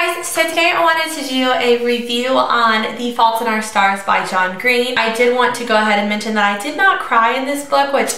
guys, so today I wanted to do a review on The Fault in Our Stars by John Green. I did want to go ahead and mention that I did not cry in this book, which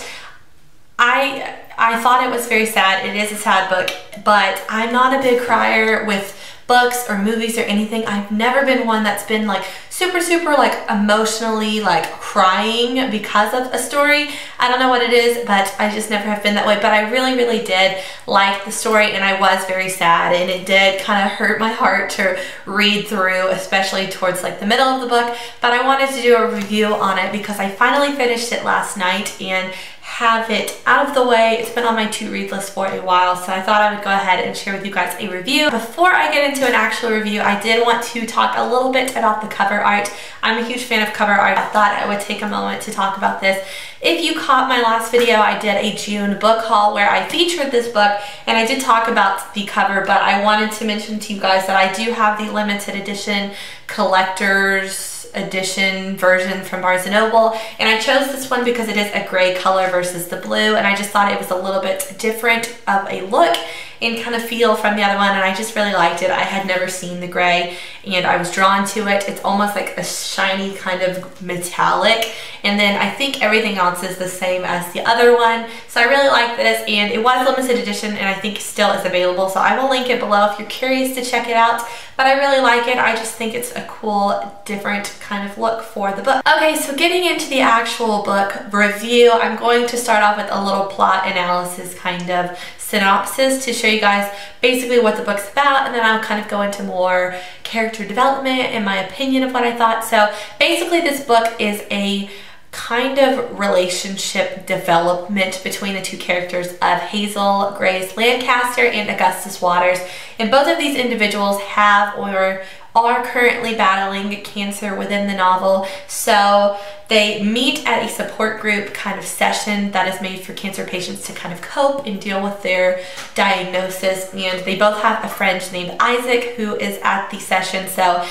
I thought it was very sad. It is a sad book, but I'm not a big crier with books or movies or anything. I've never been one that's been like super like emotionally like crying because of a story. I don't know what it is, but I just never have been that way. But I really did like the story, and I was very sad, and it did kind of hurt my heart to read through, especially towards like the middle of the book. But I wanted to do a review on it because I finally finished it last night and have it out of the way. It's been on my to-read list for a while, so I thought I would go ahead and share with you guys a review. Before I get into an actual review, I did want to talk a little bit about the cover art. I'm a huge fan of cover art. I thought I would take a moment to talk about this. If you caught my last video, I did a June book haul where I featured this book, and I did talk about the cover, but I wanted to mention to you guys that I do have the limited edition collector's edition version from Barnes & Noble, and I chose this one because it is a gray color versus the blue, and I just thought it was a little bit different of a look and kind of feel from the other one, and I just really liked it. I had never seen the gray, and I was drawn to it. It's almost like a shiny kind of metallic, and then I think everything else is the same as the other one, so I really like this, and it was limited edition, and I think still is available, so I will link it below if you're curious to check it out. But I really like it. I just think it's a cool, different kind of look for the book. Okay, so getting into the actual book review, I'm going to start off with a little plot analysis kind of synopsis to show you guys basically what the book's about, and then I'll kind of go into more character development and my opinion of what I thought. So basically this book is a kind of relationship development between the two characters of Hazel Grace Lancaster and Augustus Waters, and both of these individuals have or are currently battling cancer within the novel. So they meet at a support group kind of session that is made for cancer patients to kind of cope and deal with their diagnosis, and they both have a friend named Isaac who is at the session. So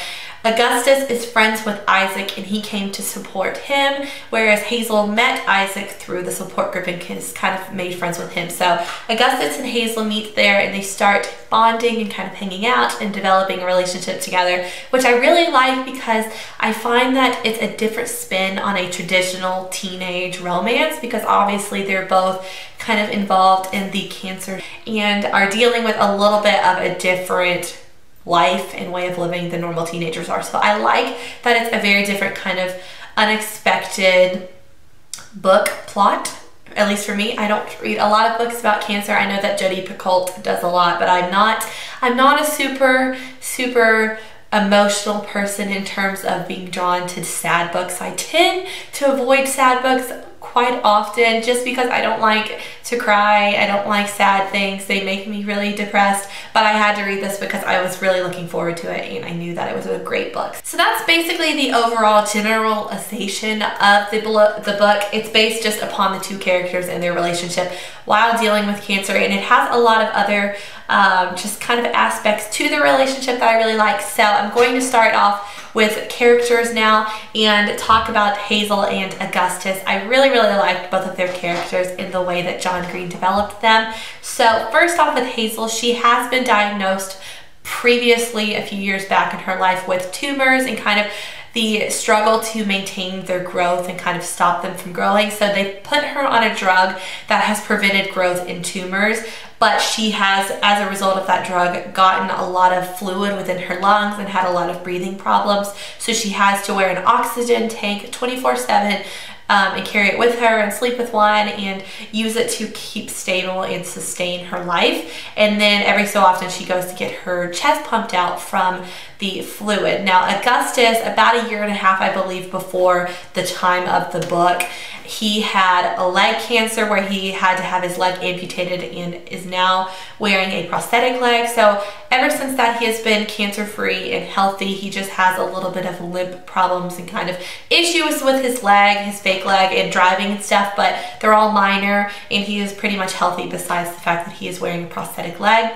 Augustus is friends with Isaac, and he came to support him, whereas Hazel met Isaac through the support group and is kind of made friends with him. So Augustus and Hazel meet there, and they start bonding and kind of hanging out and developing a relationship together, which I really like because I find that it's a different spin on a traditional teenage romance, because obviously they're both kind of involved in the cancer and are dealing with a little bit of a different life and way of living than normal teenagers are. So I like that it's a very different kind of unexpected book plot, at least for me. I don't read a lot of books about cancer. I know that Jodi Picoult does a lot, but I'm not a super emotional person in terms of being drawn to sad books. I tend to avoid sad books quite often just because I don't like to cry. I don't like sad things. They make me really depressed, but I had to read this because I was really looking forward to it, and I knew that it was a great book. So that's basically the overall generalization of the book. It's based just upon the two characters and their relationship while dealing with cancer, and it has a lot of other just kind of aspects to the relationship that I really like. So I'm going to start off with characters now and talk about Hazel and Augustus. I really liked both of their characters in the way that John Green developed them. So first off with Hazel, she has been diagnosed previously a few years back in her life with tumors and kind of the struggle to maintain their growth and kind of stop them from growing. So they put her on a drug that has prevented growth in tumors, but she has, as a result of that drug, gotten a lot of fluid within her lungs and had a lot of breathing problems. So she has to wear an oxygen tank 24/7 and carry it with her and sleep with one and use it to keep stable and sustain her life. And then every so often she goes to get her chest pumped out from the fluid. Now Augustus, about a year and a half, I believe, before the time of the book, he had a leg cancer where he had to have his leg amputated and is now wearing a prosthetic leg. So ever since that, he has been cancer-free and healthy. He just has a little bit of limp problems and kind of issues with his leg, his fake leg, and driving and stuff, but they're all minor, and he is pretty much healthy besides the fact that he is wearing a prosthetic leg.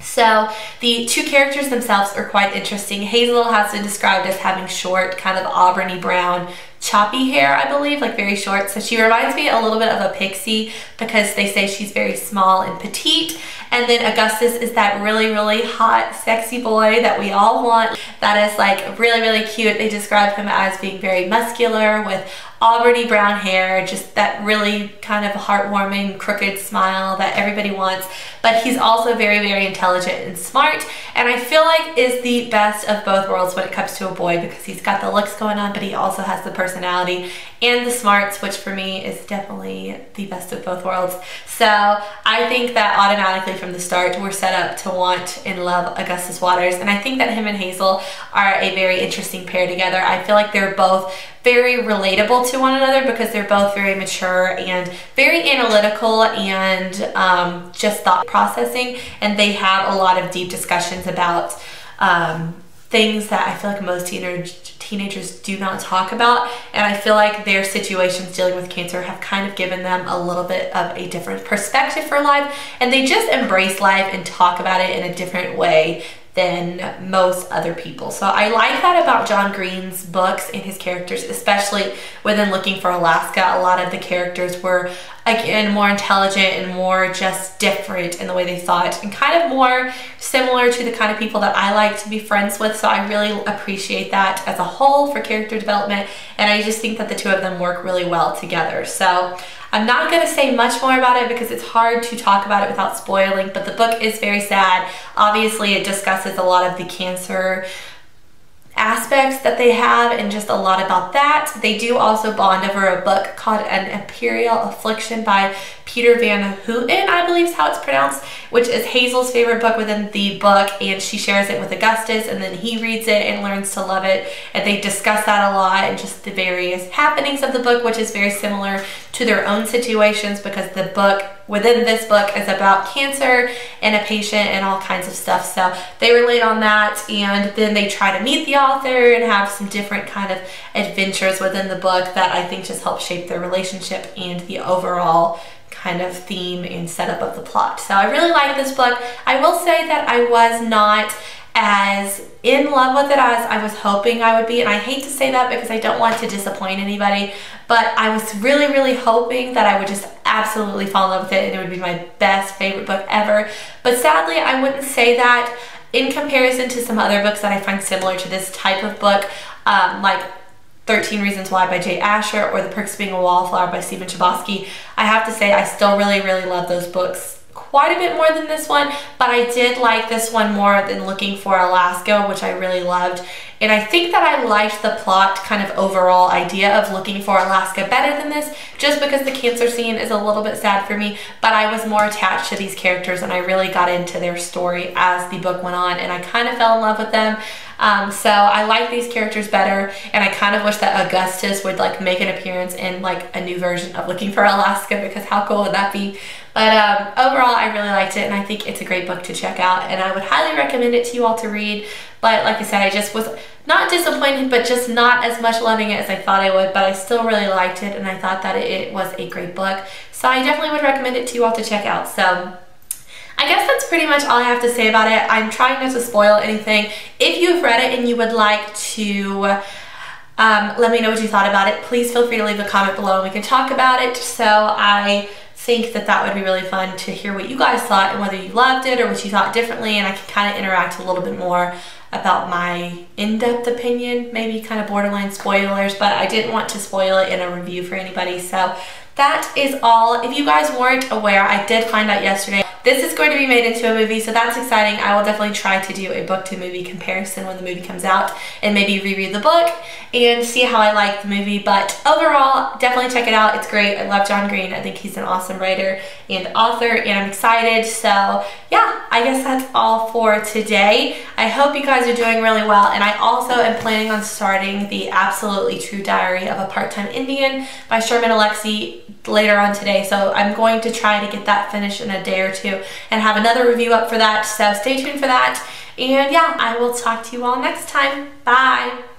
So the two characters themselves are quite interesting. Hazel has been described as having short, kind of auburny brown, choppy hair, I believe, like very short. So she reminds me a little bit of a pixie because they say she's very small and petite. And then Augustus is that really, really hot, sexy boy that we all want. That is like really, really cute. They describe him as being very muscular with auburny brown hair, just that really kind of heartwarming, crooked smile that everybody wants. But he's also very, very intelligent and smart, and I feel like is the best of both worlds when it comes to a boy, because he's got the looks going on, but he also has the personality and the smarts, which for me is definitely the best of both worlds. So I think that automatically from the start we're set up to want and love Augustus Waters, and I think that him and Hazel are a very interesting pair together. I feel like they're both very relatable to one another because they're both very mature and very analytical and just thought processing, and they have a lot of deep discussions about things that I feel like most teenagers do not talk about, and I feel like their situations dealing with cancer have kind of given them a little bit of a different perspective for life, and they just embrace life and talk about it in a different way than most other people. So I like that about John Green's books and his characters, especially within Looking for Alaska. A lot of the characters were, again, more intelligent and more just different in the way they thought, and kind of more similar to the kind of people that I like to be friends with. So I really appreciate that as a whole for character development, and I just think that the two of them work really well together. So I'm not going to say much more about it because it's hard to talk about it without spoiling, but the book is very sad. Obviously, it discusses a lot of the cancer aspects that they have and just a lot about that. They do also bond over a book called An Imperial Affliction by Peter Van Houten, I believe is how it's pronounced, which is Hazel's favorite book within the book, and she shares it with Augustus, and then he reads it and learns to love it, and they discuss that a lot and just the various happenings of the book, which is very similar to their own situations because the book within this book is about cancer and a patient and all kinds of stuff. So they relate on that, and then they try to meet the author and have some different kind of adventures within the book that I think just help shape their relationship and the overall kind of theme and setup of the plot. So I really like this book. I will say that I was not as in love with it as I was hoping I would be, and I hate to say that because I don't want to disappoint anybody, but I was really, really hoping that I would just absolutely fall in love with it and it would be my best favorite book ever. But sadly, I wouldn't say that in comparison to some other books that I find similar to this type of book, like 13 Reasons Why by Jay Asher or The Perks of Being a Wallflower by Stephen Chbosky. I have to say I still really, really love those books quite a bit more than this one, but I did like this one more than Looking for Alaska, which I really loved. And I think that I liked the plot kind of overall idea of Looking for Alaska better than this, just because the cancer scene is a little bit sad for me, but I was more attached to these characters and I really got into their story as the book went on, and I kind of fell in love with them. So I like these characters better, and I kind of wish that Augustus would like make an appearance in like a new version of Looking for Alaska, because how cool would that be? But overall, I really liked it, and I think it's a great book to check out, and I would highly recommend it to you all to read. But like I said, I just was not disappointed, but just not as much loving it as I thought I would, but I still really liked it, and I thought that it was a great book. So I definitely would recommend it to you all to check out. So I guess that's pretty much all I have to say about it. I'm trying not to spoil anything. If you've read it and you would like to let me know what you thought about it, please feel free to leave a comment below and we can talk about it. So I think that that would be really fun to hear what you guys thought and whether you loved it or what you thought differently, and I can kind of interact a little bit more about my in-depth opinion, maybe kind of borderline spoilers, but I didn't want to spoil it in a review for anybody. So that is all. If you guys weren't aware, I did find out yesterday this is going to be made into a movie, so that's exciting. I will definitely try to do a book to movie comparison when the movie comes out and maybe reread the book and see how I like the movie. But overall, definitely check it out. It's great. I love John Green. I think he's an awesome writer and author, and I'm excited. So yeah, I guess that's all for today. I hope you guys are doing really well, and I also am planning on starting the Absolutely True Diary of a Part-Time Indian by Sherman Alexie later on today. So I'm going to try to get that finished in a day or two and have another review up for that. So stay tuned for that. And yeah, I will talk to you all next time. Bye.